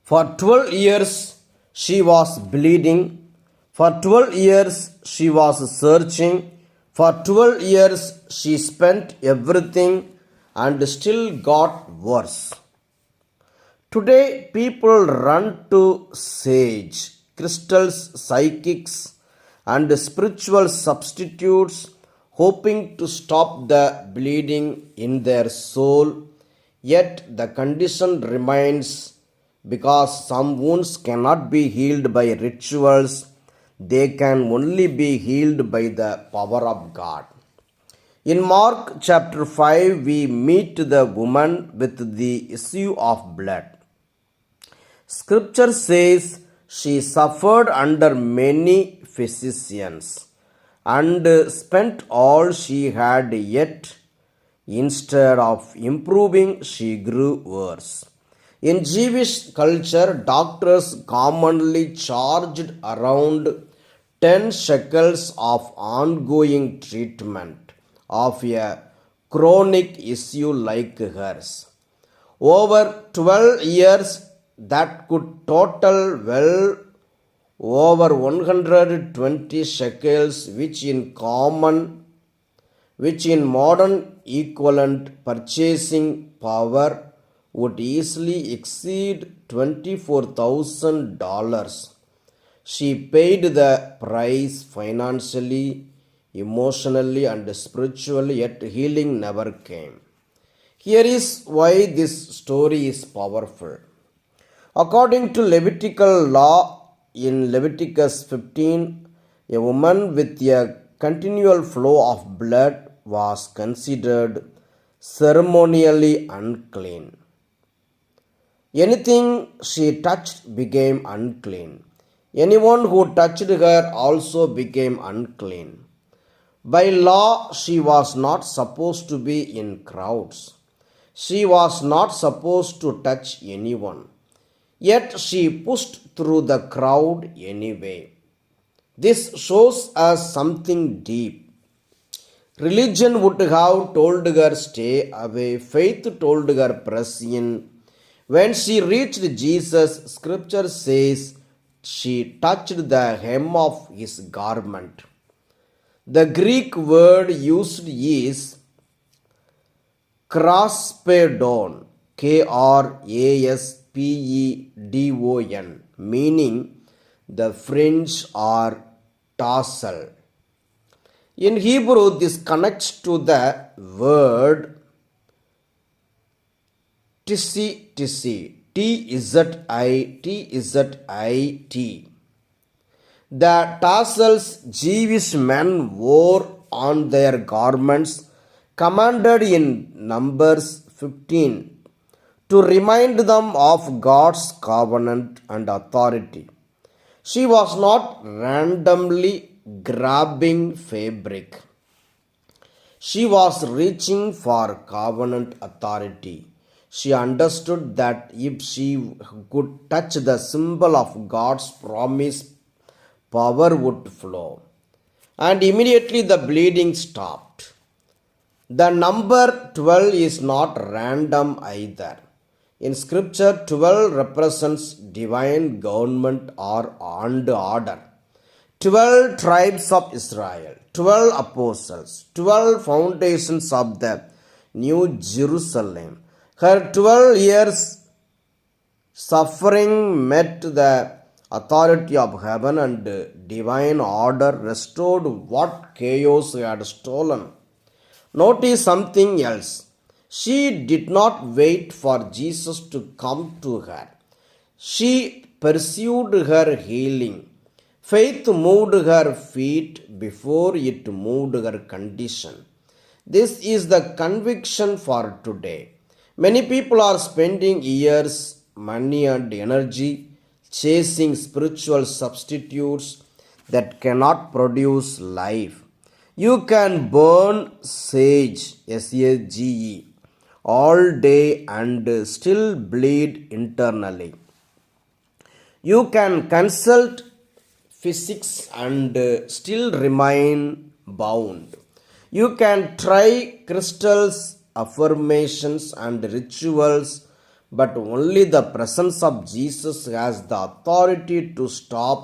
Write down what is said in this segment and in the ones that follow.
For 12 years she was bleeding. For 12 years she was searching. For 12 years she spent everything and still got worse. Today people run to sage, crystals, psychics, and spiritual substitutes, hoping to stop the bleeding in their soul. Yet the condition remains, because some wounds cannot be healed by rituals, they can only be healed by the power of God. In Mark chapter 5, we meet the woman with the issue of blood. Scripture says she suffered under many physicians and spent all she had, yet instead of improving, she grew worse. In Jewish culture, doctors commonly charged around 10 shekels of ongoing treatment of a chronic issue like hers. Over 12 years, that could total well over 120 shekels, which in modern equivalent purchasing power would easily exceed $24,000. She paid the price financially, emotionally, and spiritually, yet healing never came. Here is why this story is powerful. According to Levitical law, in Leviticus 15, a woman with a continual flow of blood was considered ceremonially unclean. Anything she touched became unclean. Anyone who touched her also became unclean. By law, she was not supposed to be in crowds. She was not supposed to touch anyone. Yet she pushed through the crowd anyway. This shows us something deep. Religion would have told her stay away. Faith told her press in. When she reached Jesus, Scripture says she touched the hem of his garment. The Greek word used is Fr.D.John, K-R-A-S-P-E-D-O-N, meaning the fringe or tassel. In Hebrew, this connects to the word tisi, T-Z-I-T. The tassels Jewish men wore on their garments, commanded in Numbers 15, to remind them of God's covenant and authority. She was not randomly grabbing fabric. She was reaching for covenant authority. She understood that if she could touch the symbol of God's promise, power would flow. And immediately the bleeding stopped. The number 12 is not random either. In Scripture, 12 represents divine government and order. 12 tribes of Israel, 12 apostles, 12 foundations of the New Jerusalem. Her 12 years suffering met the authority of heaven, and divine order restored what chaos had stolen. Notice something else. She did not wait for Jesus to come to her. She pursued her healing. Faith moved her feet before it moved her condition. This is the conviction for today. Many people are spending years, money, and energy chasing spiritual substitutes that cannot produce life. You can burn sage, S-A-G-E, all day and still bleed internally. You can consult physics and still remain bound. You can try crystals, affirmations, and rituals, but only the presence of Jesus has the authority to stop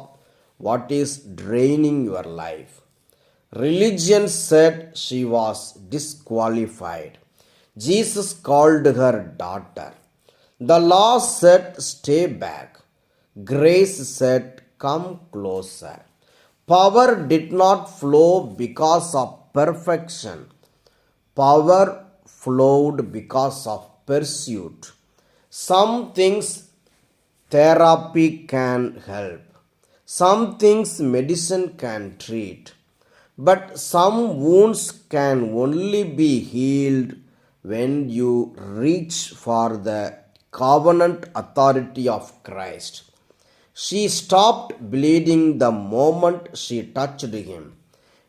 what is draining your life. Religion said she was disqualified. Jesus called her daughter. The law said, stay back. Grace said, come closer. Power did not flow because of perfection. Power flowed because of pursuit. Some things therapy can help. Some things medicine can treat. But some wounds can only be healed when you reach for the covenant authority of Christ. She stopped bleeding the moment she touched him.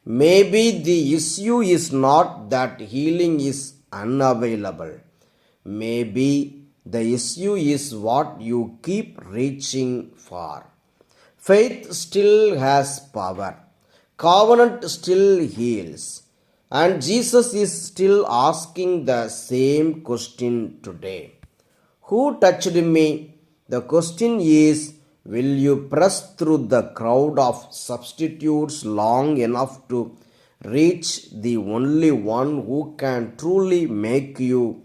Maybe the issue is not that healing is unavailable. Maybe the issue is what you keep reaching for. Faith still has power. Covenant still heals. And Jesus is still asking the same question today. Who touched me? The question is, will you press through the crowd of substitutes long enough to reach the only one who can truly make you